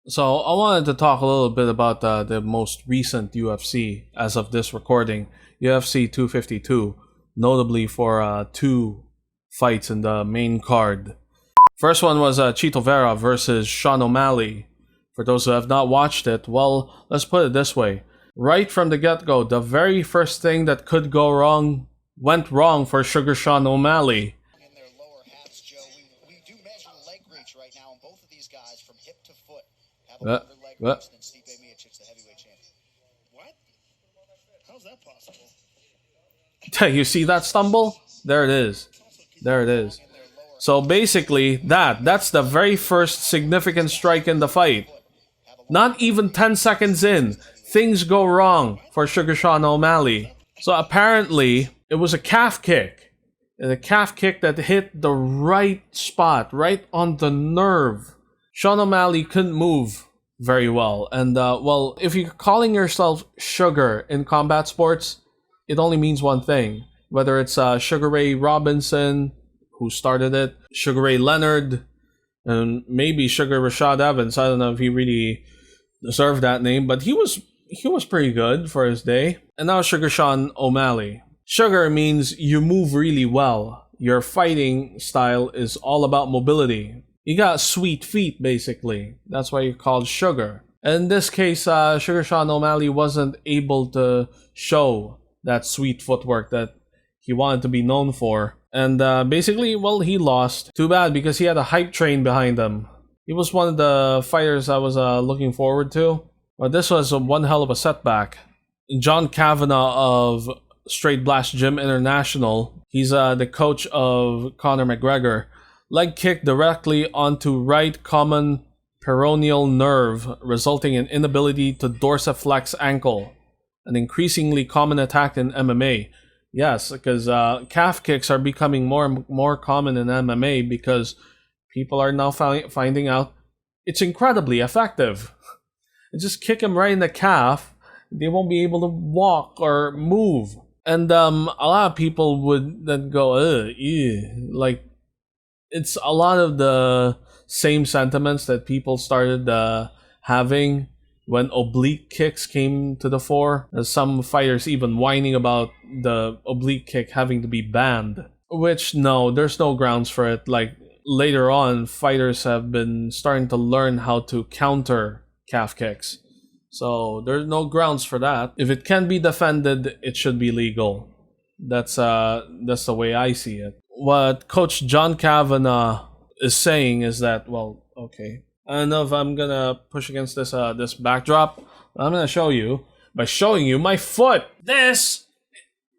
So I wanted to talk a little bit about the most recent UFC as of this recording, UFC 252, notably for two fights in the main card. First one was Chito Vera versus Sean O'Malley. For those who have not watched it, well, let's put it this way. Right from the get-go, the very first thing that could go wrong went wrong for Sugar Sean O'Malley. In their lower halves, Joe, we do measure leg reach right now, and both of these guys, from hip to foot, have a longer leg reach than Stipe Miocic's the heavyweight champion. What? How's that possible? You see that stumble? There it is. There it is. So basically, that's the very first significant strike in the fight. Not even 10 seconds in, things go wrong for Sugar Sean O'Malley. So apparently, it was a calf kick. And a calf kick that hit the right spot, right on the nerve. Sean O'Malley couldn't move very well. And, well, if you're calling yourself Sugar in combat sports, it only means one thing. Whether it's Sugar Ray Robinson, who started it, Sugar Ray Leonard, and maybe Sugar Rashad Evans. I don't know if he really deserved that name, but he was pretty good for his day. And now Sugar Sean O'Malley. Sugar means you move really well. Your fighting style is all about mobility. You got sweet feet, basically. That's why you're called Sugar. And in this case, Sugar Sean O'Malley wasn't able to show that sweet footwork that he wanted to be known for. And basically, well, he lost. Too bad, because he had a hype train behind him. He was one of the fighters I was looking forward to. But this was one hell of a setback. John Kavanagh of Straight Blast Gym International, he's the coach of Conor McGregor, leg kick directly onto right common peroneal nerve, resulting in inability to dorsiflex ankle, an increasingly common attack in MMA. Yes, because calf kicks are becoming more and more common in MMA because people are now finding out it's incredibly effective. Just kick them right in the calf, they won't be able to walk or move. And a lot of people would then go, ew. Like, it's a lot of the same sentiments that people started having when oblique kicks came to the fore. As some fighters even whining about the oblique kick having to be banned. Which, no, there's no grounds for it. Like, later on, fighters have been starting to learn how to counter calf kicks. So there's no grounds for that. If it can be defended, it should be legal. That's the way I see it. What Coach John Kavanagh is saying is that, well, okay, I don't know if I'm gonna push against this this backdrop. I'm gonna show you by showing you my foot. This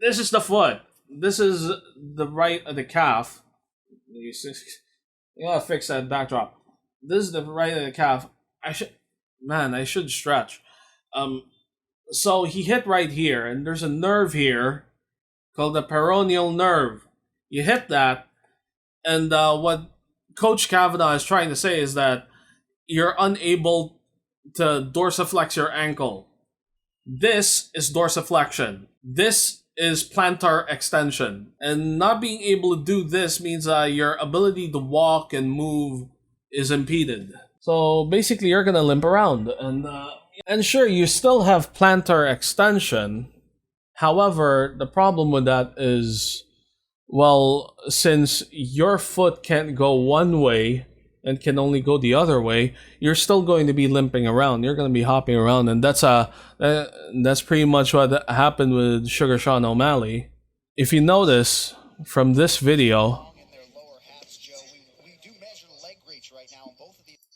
is the foot. This is the right of the calf. You gotta fix that backdrop. This is the right of the calf. I should stretch. So he hit right here, and there's a nerve here called the peroneal nerve. You hit that, and what Coach Kavanagh is trying to say is that you're unable to dorsiflex your ankle. This is dorsiflexion. This is plantar extension. And not being able to do this means your ability to walk and move is impeded. So basically, you're gonna limp around, and sure, you still have plantar extension. However, the problem with that is, well, since your foot can't go one way and can only go the other way, you're still going to be limping around. You're gonna be hopping around, and that's pretty much what happened with Sugar Sean O'Malley. If you notice from this video.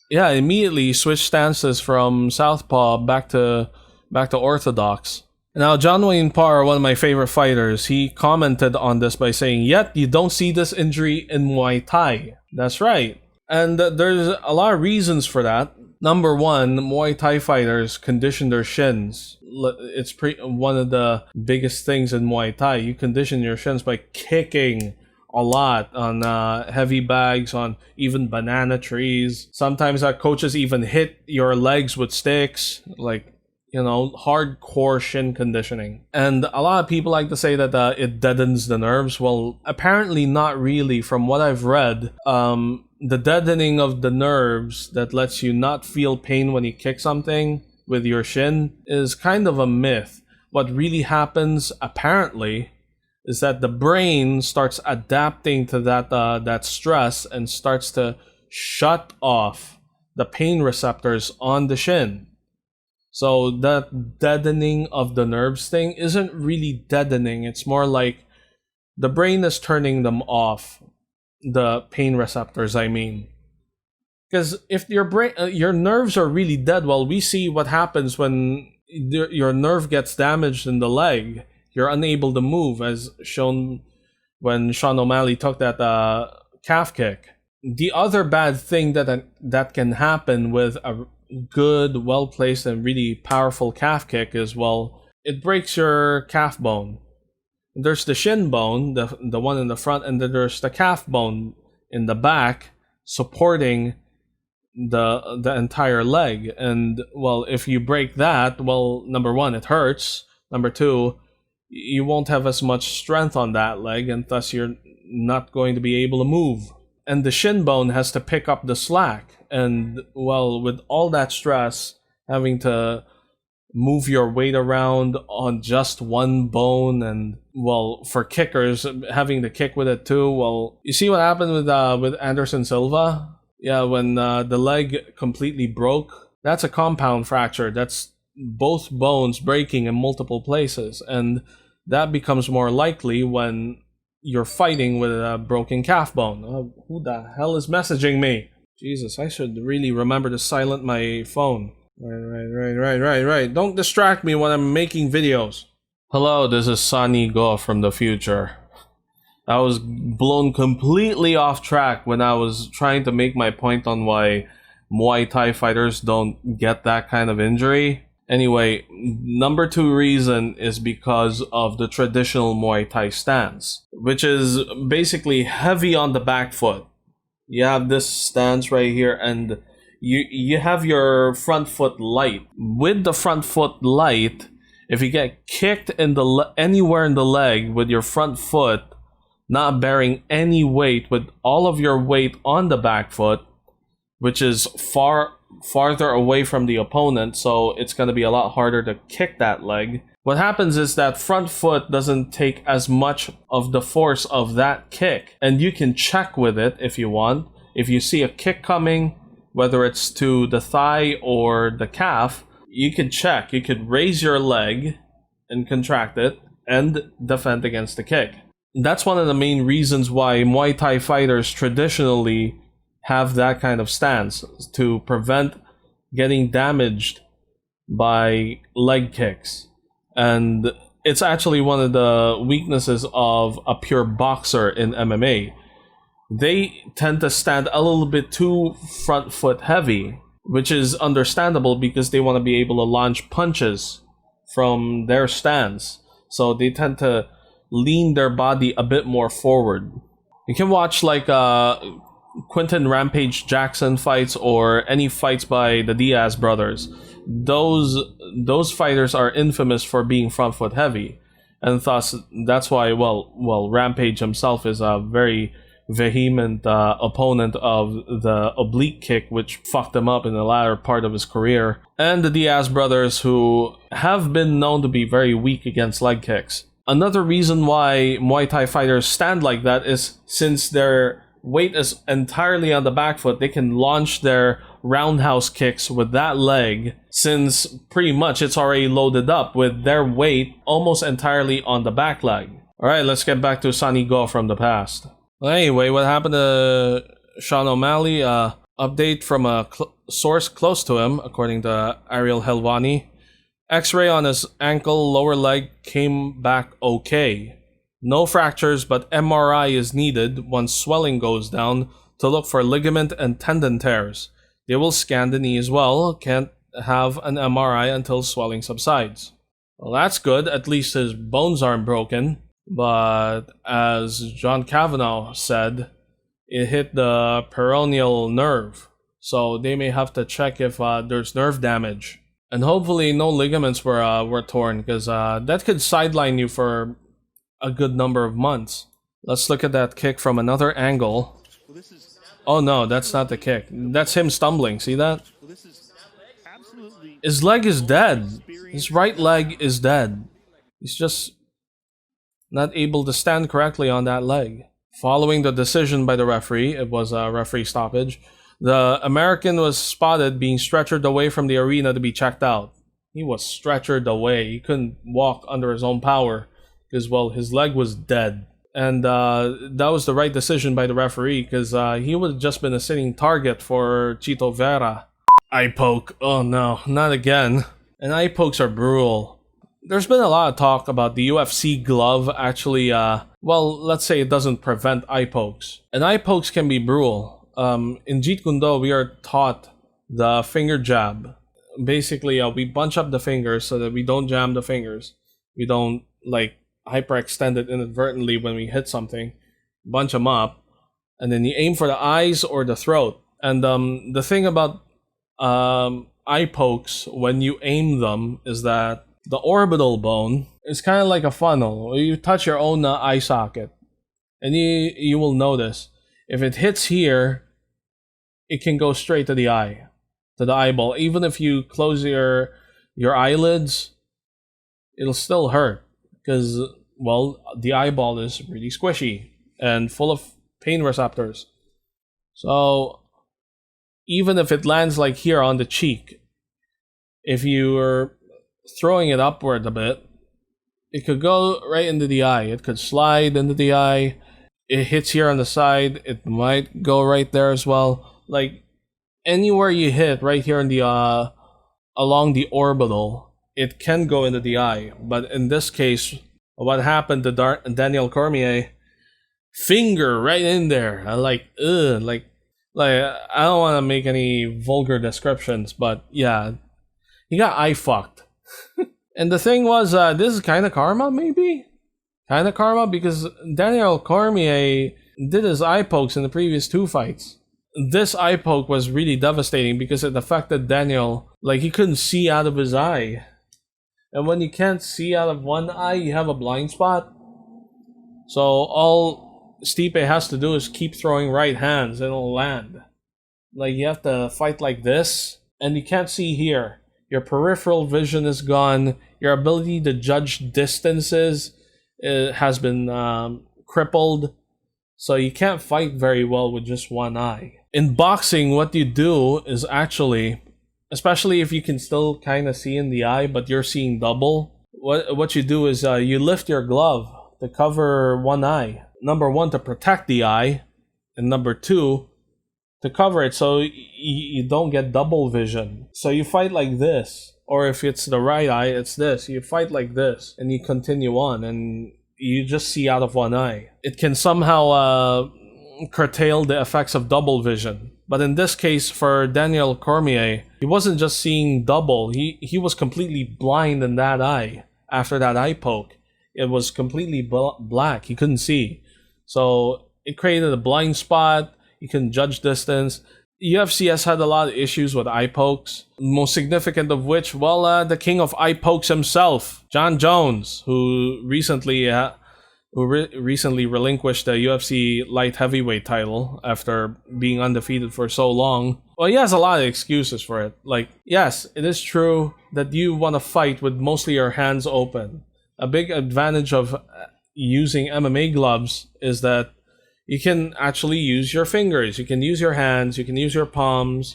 Yeah, immediately switch stances from southpaw back to orthodox. Now, John Wayne Parr, one of my favorite fighters, he commented on this by saying, "Yet you don't see this injury in Muay Thai." That's right, and there's a lot of reasons for that. Number one, Muay Thai fighters condition their shins. It's one of the biggest things in Muay Thai. You condition your shins by kicking a lot on heavy bags, on even banana trees. Sometimes coaches even hit your legs with sticks, like, you know, hardcore shin conditioning. And a lot of people like to say that it deadens the nerves. Well, apparently not really. From what I've read, the deadening of the nerves that lets you not feel pain when you kick something with your shin is kind of a myth. What really happens, apparently, is that the brain starts adapting to that stress and starts to shut off the pain receptors on the shin. So that deadening of the nerves thing isn't really deadening. It's more like the brain is turning them off, the pain receptors, I mean. Because if your brain, your nerves are really dead, well, we see what happens when your nerve gets damaged in the leg. You're unable to move, as shown when Sean O'Malley took that calf kick. The other bad thing that can happen with a good, well-placed, and really powerful calf kick is, well, it breaks your calf bone. There's the shin bone, the one in the front, and then there's the calf bone in the back supporting the entire leg. And, well, if you break that, well, number one, it hurts. Number two, you won't have as much strength on that leg, and thus you're not going to be able to move. And the shin bone has to pick up the slack. And, well, with all that stress, having to move your weight around on just one bone, and, well, for kickers, having to kick with it too, well, you see what happened with Anderson Silva? Yeah, when the leg completely broke, that's a compound fracture. That's both bones breaking in multiple places, and that becomes more likely when you're fighting with a broken calf bone. Who the hell is messaging me? Jesus, I should really remember to silence my phone. Right. Don't distract me when I'm making videos. Hello, this is Sonny Go from the future. I was blown completely off track when I was trying to make my point on why Muay Thai fighters don't get that kind of injury. Anyway, number two reason is because of the traditional Muay Thai stance, which is basically heavy on the back foot. You have this stance right here, and you have your front foot light. With the front foot light, if you get kicked in anywhere in the leg with your front foot not bearing any weight, with all of your weight on the back foot, which is farther away from the opponent, so it's going to be a lot harder to kick that leg. What happens is that front foot doesn't take as much of the force of that kick, and you can check with it if you want. If you see a kick coming, whether it's to the thigh or the calf, you can check. You could raise your leg and contract it and defend against the kick. That's one of the main reasons why Muay Thai fighters traditionally have that kind of stance, to prevent getting damaged by leg kicks. And it's actually one of the weaknesses of a pure boxer in MMA. They tend to stand a little bit too front foot heavy, which is understandable because they want to be able to launch punches from their stance. So they tend to lean their body a bit more forward. You can watch like Quinton Rampage Jackson fights or any fights by the Diaz brothers. Those fighters are infamous for being front foot heavy, and thus that's why well Rampage himself is a very vehement opponent of the oblique kick, which fucked him up in the latter part of his career, and the Diaz brothers, who have been known to be very weak against leg kicks. Another reason why Muay Thai fighters stand like that is since their weight is entirely on the back foot, they can launch their roundhouse kicks with that leg, since pretty much it's already loaded up with their weight almost entirely on the back leg. Alright, let's get back to Sonny Go from the past. Well, anyway, what happened to Sean O'Malley? Update from a source close to him, according to Ariel Helwani. X-ray on his ankle, lower leg came back okay. No fractures, but MRI is needed once swelling goes down to look for ligament and tendon tears. They will scan the knee as well. Can't have an MRI until swelling subsides. Well, that's good. At least his bones aren't broken. But as John Kavanaugh said, it hit the peroneal nerve. So they may have to check if there's nerve damage. And hopefully no ligaments were torn, because that could sideline you for a good number of months. Let's look at that kick from another angle. Oh no, that's not the kick. That's him stumbling. See that? Well, this is absolutely His leg is dead. His right leg is dead. He's just not able to stand correctly on that leg. Following the decision by the referee, it was a referee stoppage, the American was spotted being stretchered away from the arena to be checked out. He was stretchered away. He couldn't walk under his own power because, well, his leg was dead. And that was the right decision by the referee because he would have just been a sitting target for Chito Vera. Eye poke. Oh no, not again. And eye pokes are brutal. There's been a lot of talk about the UFC glove actually, well, let's say it doesn't prevent eye pokes. And eye pokes can be brutal. In Jeet Kune Do, we are taught the finger jab. Basically, we bunch up the fingers so that we don't jam the fingers. We don't, like, hyperextend it inadvertently when we hit something. Bunch them up. And then you aim for the eyes or the throat. And the thing about eye pokes, when you aim them, is that the orbital bone is kind of like a funnel. You touch your own eye socket, and you will notice if it hits here, it can go straight to the eye, to the eyeball. Even if you close your eyelids, it'll still hurt because, well, the eyeball is really squishy and full of pain receptors. So even if it lands like here on the cheek, if you're throwing it upward a bit, it could go right into the eye. It could slide into the eye. It hits here on the side. It might go right there as well. Like anywhere you hit right here in the along the orbital, it can go into the eye. But in this case, what happened to Daniel Cormier? Finger right in there. Like I don't want to make any vulgar descriptions, but yeah, he got eye fucked. And the thing was, this is kind of karma, maybe? Kind of karma, because Daniel Cormier did his eye pokes in the previous 2 fights. This eye poke was really devastating because it affected Daniel. Like, he couldn't see out of his eye. And when you can't see out of one eye, you have a blind spot. So all Stipe has to do is keep throwing right hands and it'll land. Like, you have to fight like this, and you can't see here. Your peripheral vision is gone. Your ability to judge distances has been crippled. So you can't fight very well with just one eye. In boxing, what you do is actually, especially if you can still kind of see in the eye, but you're seeing double, what you do is you lift your glove to cover one eye. Number 1, to protect the eye. And number 2, to cover it so you don't get double vision. So you fight like this, or if it's the right eye, it's this. You fight like this, and you continue on, and you just see out of one eye. It can somehow curtail the effects of double vision. But in this case, for Daniel Cormier, he wasn't just seeing double. He was completely blind in that eye after that eye poke. It was completely black. He couldn't see. So it created a blind spot. You can judge distance. UFC has had a lot of issues with eye pokes. Most significant of which, well, the king of eye pokes himself, John Jones, who recently relinquished the UFC light heavyweight title after being undefeated for so long. Well, he has a lot of excuses for it. Like, yes, it is true that you want to fight with mostly your hands open. A big advantage of using MMA gloves is that you can actually use your fingers. You can use your hands. You can use your palms.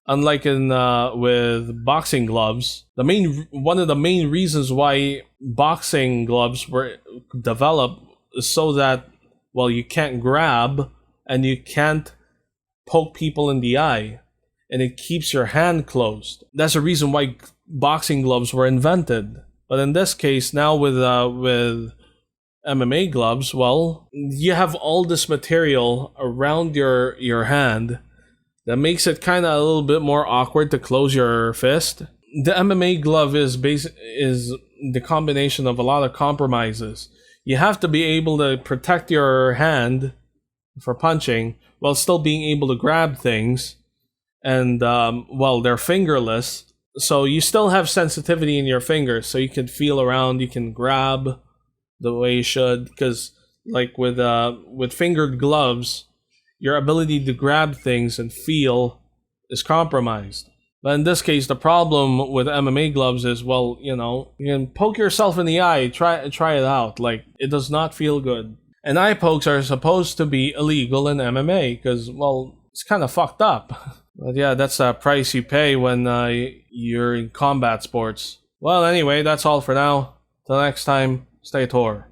Unlike with boxing gloves, one of the main reasons why boxing gloves were developed is so that, well, you can't grab and you can't poke people in the eye, and it keeps your hand closed. That's the reason why boxing gloves were invented. But in this case, now with MMA gloves, well, you have all this material around your hand that makes it kind of a little bit more awkward to close your fist. The MMA glove is the combination of a lot of compromises. You have to be able to protect your hand for punching while still being able to grab things, and well, they're fingerless, so you still have sensitivity in your fingers, so you can feel around, you can grab the way you should, because like with fingered gloves, your ability to grab things and feel is compromised. But in this case, the problem with MMA gloves is, well, you know, you can poke yourself in the eye, try it out. Like, it does not feel good. And eye pokes are supposed to be illegal in MMA because, well, it's kind of fucked up. But yeah, that's a price you pay when you're in combat sports. Well, anyway, that's all for now. Till next time, stay Tor.